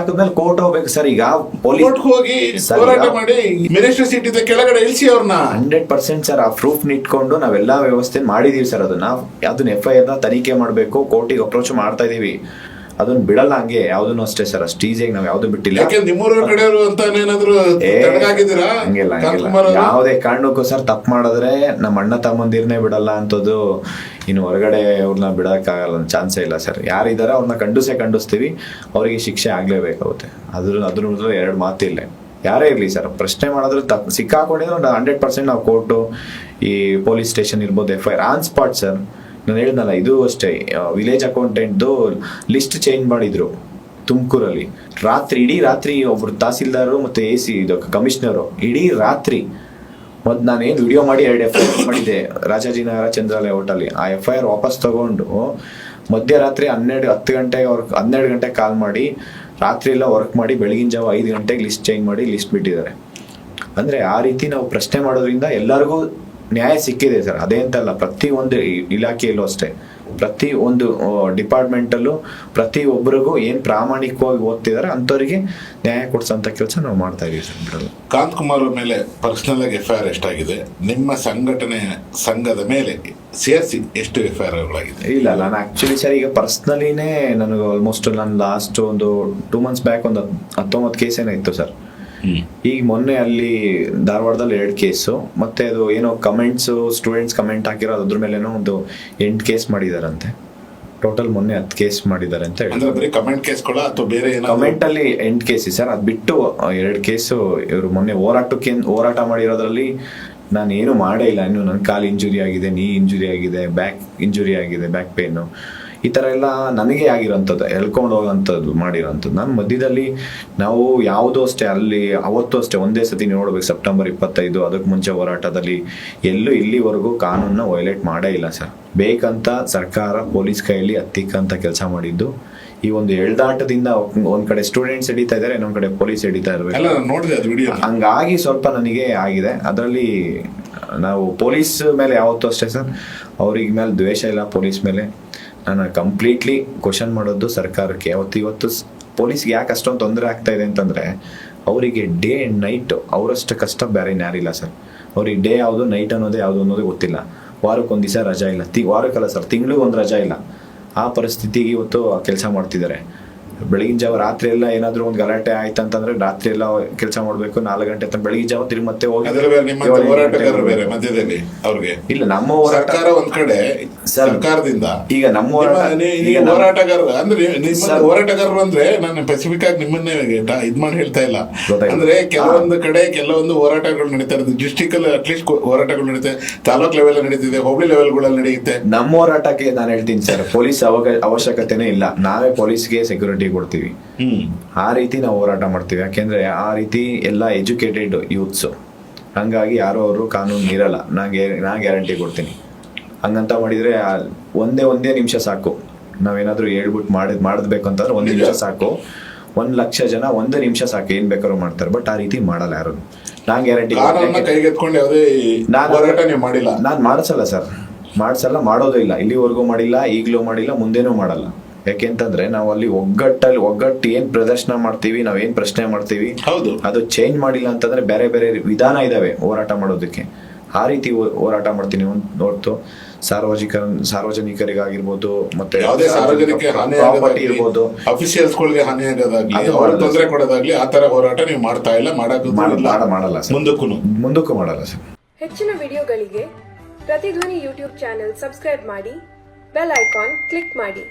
ಹಾಕಿದ್ಮೇಲೆ ಕೋರ್ಟ್ ಹೋಗ್ಬೇಕು ಸರ್. ಈಗ ಪೊಲೀಸ್ ಹೋಗಿ ಹೋರಾಟ ಮಾಡಿ ಮಿನಿಸ್ಟರ್ ಸೀಟ್ ಇದೆ ಕೆಳಗಡೆ ಇಳಿಸಿ ಅವ್ರನ್ನ. 100% ಸರ್. ಆ ಪ್ರೂಫ್ ಇಟ್ಕೊಂಡು ನಾವೆಲ್ಲಾ ವ್ಯವಸ್ಥೆ ಮಾಡಿದೀವಿ ಸರ್. ಅದನ್ನ FIR ತನಿಖೆ ಮಾಡ್ಬೇಕು, ಕೋರ್ಟಿಗೆ ಅಪ್ರೋಚ್ ಮಾಡ್ತಾ ಇದೀವಿ. ಅದನ್ನ ಬಿಡಲ್ಲ ಹಂಗೆ ಯಾವ್ದನ್ನು ಅಷ್ಟೇ ಸರ್. ಅಷ್ಟು ಈಸಿಯಾಗಿ ನಾವ್ ಯಾವ್ದು ಬಿಟ್ಟಿಲ್ಲ. ನಿಮ್ಮೂರ ಕಡೆಯವರು ಅಂತ ಏನಾದ್ರು ಹಂಗಿಲ್ಲ ಯಾವುದೇ ಕಾರಣಕ್ಕೂ ಸರ್. ತಪ್ಪು ಮಾಡಿದ್ರೆ ನಮ್ಮ ಅಣ್ಣ ತಮ್ಮಂದಿರ್ನೇ ಬಿಡಲ್ಲ ಅಂತದ್ದು. ಇನ್ನು ಹೊರಗಡೆ ಅವ್ರನ್ನ ಬಿಡಕ್ಕಾಗಲ್ಲ, ಚಾನ್ಸೇ ಇಲ್ಲ ಸರ್. ಯಾರಿದಾರ ಅವ್ರನ್ನ ಖಂಡಿಸ್ತೀವಿ, ಅವರಿಗೆ ಶಿಕ್ಷೆ ಆಗ್ಲೇಬೇಕಾಗುತ್ತೆ. ಅದ್ರ ಎರಡು ಮಾತಿಲ್ಲ. ಯಾರೇ ಇರ್ಲಿ ಸರ್, ಪ್ರಶ್ನೆ ಮಾಡಿದ್ರೆ ತಪ್ಪು ಸಿಕ್ಕಾಕೊಂಡಿದ್ರೆ 100% ನಾವು ಕೋರ್ಟು, ಈ ಪೊಲೀಸ್ ಸ್ಟೇಷನ್ ಇರ್ಬೋದು, FIR ಆನ್ ಸ್ಪಾಟ್ ಸರ್. ನಾನು ಹೇಳಿದ್ನಲ್ಲ, ಇದು ಅಷ್ಟೇ. ವಿಲೇಜ್ ಅಕೌಂಟೆಂಟ್ದು ಲಿಸ್ಟ್ ಚೇಂಜ್ ಮಾಡಿದ್ರು ತುಮಕೂರಲ್ಲಿ. ಇಡೀ ರಾತ್ರಿ ಒಬ್ರು ತಹಸೀಲ್ದಾರು ಮತ್ತೆ AC ಇದು ಕಮಿಷನರು ಇಡೀ ರಾತ್ರಿ ನಾನೇನು ವಿಡಿಯೋ ಮಾಡಿ 2 FIR ಮಾಡಿದ್ದೆ ರಾಜಾಜಿನಗರ ಚಂದ್ರಾಲಯ ಹೋಟೆಲ್. ಆ FIR ವಾಪಸ್ ತಗೊಂಡು ಮಧ್ಯರಾತ್ರಿ 10 ಗಂಟೆಗೆ 12 ಗಂಟೆಗೆ ಕಾಲ್ ಮಾಡಿ ರಾತ್ರಿ ಎಲ್ಲ ವರ್ಕ್ ಮಾಡಿ ಬೆಳಗಿನ ಜಾವ 5 ಗಂಟೆಗೆ ಲಿಸ್ಟ್ ಚೇಂಜ್ ಮಾಡಿ ಲಿಸ್ಟ್ ಬಿಟ್ಟಿದ್ದಾರೆ. ಅಂದ್ರೆ ಆ ರೀತಿ ನಾವು ಪ್ರಶ್ನೆ ಮಾಡೋದ್ರಿಂದ ಎಲ್ಲರಿಗೂ ನ್ಯಾಯ ಸಿಕ್ಕಿದೆ ಸರ್. ಅದೇ ಅಂತಲ್ಲ, ಪ್ರತಿ ಒಂದು ಇಲಾಖೆಯಲ್ಲೂ ಅಷ್ಟೇ, ಪ್ರತಿ ಒಂದು ಡಿಪಾರ್ಟ್ಮೆಂಟಲ್ಲೂ ಪ್ರತಿ ಒಬ್ಬರಿಗೂ ಏನ್ ಪ್ರಾಮಾಣಿಕವಾಗಿ ಓದ್ತಿದಾರೆ ಅಂಥವ್ರಿಗೆ ನ್ಯಾಯ ಕೊಡ್ಸಂತ ಕೆಲಸ ನಾವು ಮಾಡ್ತಾ ಇದೀವಿ ಸರ್. ಕಾಂತ್ ಕುಮಾರ್ ಮೇಲೆ ಪರ್ಸನಲ್ ಆಗಿ FIR ಎಷ್ಟಾಗಿದೆ? ನಿಮ್ಮ ಸಂಘದ ಮೇಲೆ ಸೇರಿಸಿ ಎಷ್ಟು FIR ಗಳಾಗಿದೆ? ಇಲ್ಲ, ನಾನು ಆಕ್ಚುಲಿ ಸರ್ ಈಗ ಪರ್ಸನಲಿನೇ ನನಗೆ ಆಲ್ಮೋಸ್ಟ್ ನಾನು ಲಾಸ್ಟ್ ಒಂದು 2 months ಬ್ಯಾಕ್ ಒಂದು 19 ಕೇಸ್ ಏನೋ ಇತ್ತು ಸರ್. ಈಗ ಮೊನ್ನೆ ಅಲ್ಲಿ ಧಾರವಾಡದಲ್ಲಿ 2 ಕೇಸು, ಮತ್ತೆ ಅದು ಏನೋ ಕಮೆಂಟ್ಸ್ ಸ್ಟೂಡೆಂಟ್ಸ್ ಕಮೆಂಟ್ ಹಾಕಿರೋ ಅದ್ರ ಮೇಲೇನೋ ಒಂದು 8 ಕೇಸ್ ಮಾಡಿದಾರಂತೆ. ಟೋಟಲ್ ಮೊನ್ನೆ 10 ಕೇಸ್ ಮಾಡಿದ್ದಾರೆ ಅಂತ ಹೇಳಿ. ಕಮೆಂಟ್ ಅಲ್ಲಿ 8 ಕೇಸ್ ಸರ್. ಅದ್ ಬಿಟ್ಟು 2 ಕೇಸು ಇವರು ಮೊನ್ನೆ ಹೋರಾಟ ಮಾಡಿರೋದ್ರಲ್ಲಿ ನಾನು ಏನು ಮಾಡೇ ಇಲ್ಲ. ಇನ್ನು ನನ್ನ ಕಾಲು ಇಂಜುರಿ ಆಗಿದೆ, ನೀ ಇಂಜುರಿ ಆಗಿದೆ, ಬ್ಯಾಕ್ ಇಂಜುರಿ ಆಗಿದೆ, ಬ್ಯಾಕ್ ಪೇನು, ಈ ಥರ ಎಲ್ಲ ನನಗೆ ಆಗಿರೋಂಥದ್ದು, ಎಳ್ಕೊಂಡು ಹೋಗೋಂಥದ್ದು ಮಾಡಿರೋಂಥದ್ದು. ನಾನು ಮಧ್ಯದಲ್ಲಿ ನಾವು ಯಾವುದೋ ಅಷ್ಟೇ ಅಲ್ಲಿ ಅವತ್ತು ಅಷ್ಟೇ ಒಂದೇ ಸತಿ ನೋಡ್ಬೇಕು, ಸೆಪ್ಟೆಂಬರ್ 25 ಅದಕ್ಕೆ ಮುಂಚೆ ಹೋರಾಟದಲ್ಲಿ ಎಲ್ಲೂ ಇಲ್ಲಿವರೆಗೂ ಕಾನೂನನ್ನ ವೈಲೇಟ್ ಮಾಡೇ ಇಲ್ಲ ಸರ್. ಬೇಕಂತ ಸರ್ಕಾರ ಪೊಲೀಸ್ ಕೈಯಲ್ಲಿ ಹತ್ತಿಕ್ಕಂತ ಕೆಲಸ ಮಾಡಿದ್ದು. ಈ ಒಂದು ಎಳ್ದಾಟದಿಂದ ಒಂದ್ ಕಡೆ ಸ್ಟೂಡೆಂಟ್ಸ್ ಹಿಡಿತಾ ಇದಾರೆ, ಇನ್ನೊಂದ್ ಕಡೆ ಪೊಲೀಸ್ ಹಿಡಿತಾ ಇರ್ಬೇಕು. ಹಂಗಾಗಿ ಸ್ವಲ್ಪ ನನಗೆ ಆಗಿದೆ. ಅದರಲ್ಲಿ ನಾವು ಪೊಲೀಸ್ ಮೇಲೆ ಯಾವತ್ತೂ ಅಷ್ಟೇ ಸರ್, ಅವ್ರಿಗೆ ಮೇಲೆ ದ್ವೇಷ ಇಲ್ಲ. ಪೊಲೀಸ್ ಮೇಲೆ ನಾನು ಕಂಪ್ಲೀಟ್ಲಿ ಕ್ವಶನ್ ಮಾಡೋದು ಸರ್ಕಾರಕ್ಕೆ. ಇವತ್ತು ಪೊಲೀಸ್ಗೆ ಯಾಕೆ ಅಷ್ಟೊಂದು ತೊಂದರೆ ಆಗ್ತಾ ಇದೆ ಅಂತಂದ್ರೆ, ಅವರಿಗೆ ಡೇ ಅಂಡ್ ನೈಟ್ ಅವರಷ್ಟು ಕಷ್ಟ ಬೇರೆ ಯಾರಿಲ್ಲ ಸರ್. ಅವ್ರಿಗೆ ಡೇ ಯಾವುದು ನೈಟ್ ಅನ್ನೋದೇ ಯಾವುದು ಅನ್ನೋದೇ ಗೊತ್ತಿಲ್ಲ. ವಾರಕ್ಕೊಂದು ದಿವಸ ರಜಾ ಇಲ್ಲ, ವಾರಕ್ಕಲ್ಲ ಸರ್, ತಿಂಗಳಿಗೊಂದು ರಜಾ ಇಲ್ಲ. ಆ ಪರಿಸ್ಥಿತಿಗೆ ಇವತ್ತು ಕೆಲಸ ಮಾಡ್ತಿದ್ದಾರೆ. ಬೆಳಗಿನ ಜಾವ ರಾತ್ರಿ ಎಲ್ಲ ಏನಾದ್ರು ಒಂದು ಗಲಾಟೆ ಆಯ್ತಂತಂದ್ರೆ ರಾತ್ರಿ ಎಲ್ಲ ಕೆಲಸ ಮಾಡ್ಬೇಕು, 4 ಗಂಟೆ ತನಕ. ಬೆಳಗಿನ ಜಾವ ತಿರುಗಿ ಮತ್ತೆ ಹೋಗಿ ಇಲ್ಲ ನಮ್ಮ ಸರ್ಕಾರ ಒಂದ್ ಕಡೆ ಸರ್ಕಾರದಿಂದ ಈಗ ನಮ್ಮ ಹೋರಾಟಗಾರರು ಅಂದ್ರೆ ಹೋರಾಟಗಾರರು ಅಂದ್ರೆ ನಾನು ಸ್ಪೆಸಿಫಿಕ್ ಆಗಿ ನಿಮ್ಮನ್ನೇ ಇದ್ ಮಾಡಿ ಹೇಳ್ತಾ ಇಲ್ಲ. ಅಂದ್ರೆ ಕೆಲವೊಂದು ಕಡೆ ಕೆಲವೊಂದು ಹೋರಾಟಗಳು ನಡೀತಾ ಇರೋದು. ಡಿಸ್ಟ್ರಿಕ್ಟ್ ಅಲ್ಲಿ ಅಟ್ಲೀಸ್ಟ್ ಹೋರಾಟಗಳು ನಡೀತಾ, ತಾಲೂಕ್ ಲೆವೆಲ್ ನಡೀತಿದೆ, ಹೋಬಳಿ ಲೆವೆಲ್ಗಳಲ್ಲಿ ನಡೆಯುತ್ತೆ. ನಮ್ಮ ಹೋರಾಟಕ್ಕೆ ನಾನು ಹೇಳ್ತೀನಿ ಸರ್, ಪೊಲೀಸ್ ಅವಶ್ಯಕತೆನೇ ಇಲ್ಲ. ನಾವೇ ಪೊಲೀಸ್ಗೆ ಸೆಕ್ಯೂರಿಟಿ ಕೊಡ್ತೀವಿ. ಆ ರೀತಿ ನಾವು ಹೋರಾಟ ಮಾಡ್ತೀವಿ. ಯಾಕೆಂದ್ರೆ ಆ ರೀತಿ ಎಲ್ಲ ಎಜುಕೇಟೆಡ್ ಯೂತ್ಸ್, ಹಂಗಾಗಿ ಯಾರೋ ಅವರು ಕಾನೂನು ಮೀರಲ್ಲ. ನಾ ಗ್ಯಾರಂಟಿ ಕೊಡ್ತೀನಿ. ಹಂಗಂತ ಮಾಡಿದ್ರೆ ಒಂದೇ ನಿಮಿಷ ಸಾಕು. ನಾವೇನಾದ್ರೂ ಹೇಳ್ಬಿಟ್ಟು ಮಾಡಬೇಕು ಅಂತಂದ್ರೆ 1 ನಿಮಿಷ ಸಾಕು. 1 ಲಕ್ಷ ಜನ 1 ನಿಮಿಷ ಸಾಕು, ಏನ್ ಬೇಕಾದ್ರೂ ಮಾಡ್ತಾರೆ. ಬಟ್ ಆ ರೀತಿ ಮಾಡಲ್ಲ ಯಾರು. ನಾನ್ ಗ್ಯಾರಂಟಿ ನಾನ್ ಮಾಡಿಸಲ್ಲ ಸರ್, ಮಾಡೋದು ಇಲ್ಲ. ಇಲ್ಲಿವರೆಗೂ ಮಾಡಿಲ್ಲ, ಈಗಲೂ ಮಾಡಿಲ್ಲ, ಮುಂದೇನೂ ಮಾಡಲ್ಲ. ಯಾಕೆಂತಂದ್ರೆ ನಾವು ಅಲ್ಲಿ ಒಗ್ಗಟ್ಟು ಏನ್ ಪ್ರದರ್ಶನ ಮಾಡ್ತೀವಿ, ನಾವೇನ್ ಪ್ರಶ್ನೆ ಮಾಡ್ತೀವಿ, ಅದು ಚೇಂಜ್ ಮಾಡಿಲ್ಲ ಅಂತಂದ್ರೆ ಬೇರೆ ಬೇರೆ ವಿಧಾನ ಇದಾವೆ ಹೋರಾಟ ಮಾಡೋದಕ್ಕೆ. ಆ ರೀತಿ ಹೋರಾಟ ಮಾಡ್ತೀನಿ. ನೋಡ್ತು ಸಾರ್ವಜನಿಕರಿಗಾಗಿರ್ಬೋದು, ಮತ್ತೆ ಯಾವುದೇ ಸಾರ್ವಜನಿಕ ಪ್ರಾಪರ್ಟಿ ಇರ್ಬೋದು, ಅಫಿಷಿಯಲ್ಸ್ಗಳಿಗೆ ಹಾನಿ ಆಗೋದಾಗ್ಲಿ, ತೊಂದರೆ ಕೊಡೋದಾಗ್ಲಿ, ಆ ತರ ಹೋರಾಟ ನೀವು ಮಾಡ್ತಾ ಇಲ್ಲ, ಮಾಡಲ್ಲ ಸರ್, ಮುಂದಕ್ಕೂ ಮಾಡಲ್ಲ ಸರ್. ಹೆಚ್ಚಿನ ವಿಡಿಯೋಗಳಿಗೆ ಪ್ರತಿಧ್ವನಿ ಯೂಟ್ಯೂಬ್ ಚಾನೆಲ್ ಸಬ್ಸ್ಕ್ರೈಬ್ ಮಾಡಿ, ಬೆಲ್ ಐಕಾನ್ ಕ್ಲಿಕ್ ಮಾಡಿ.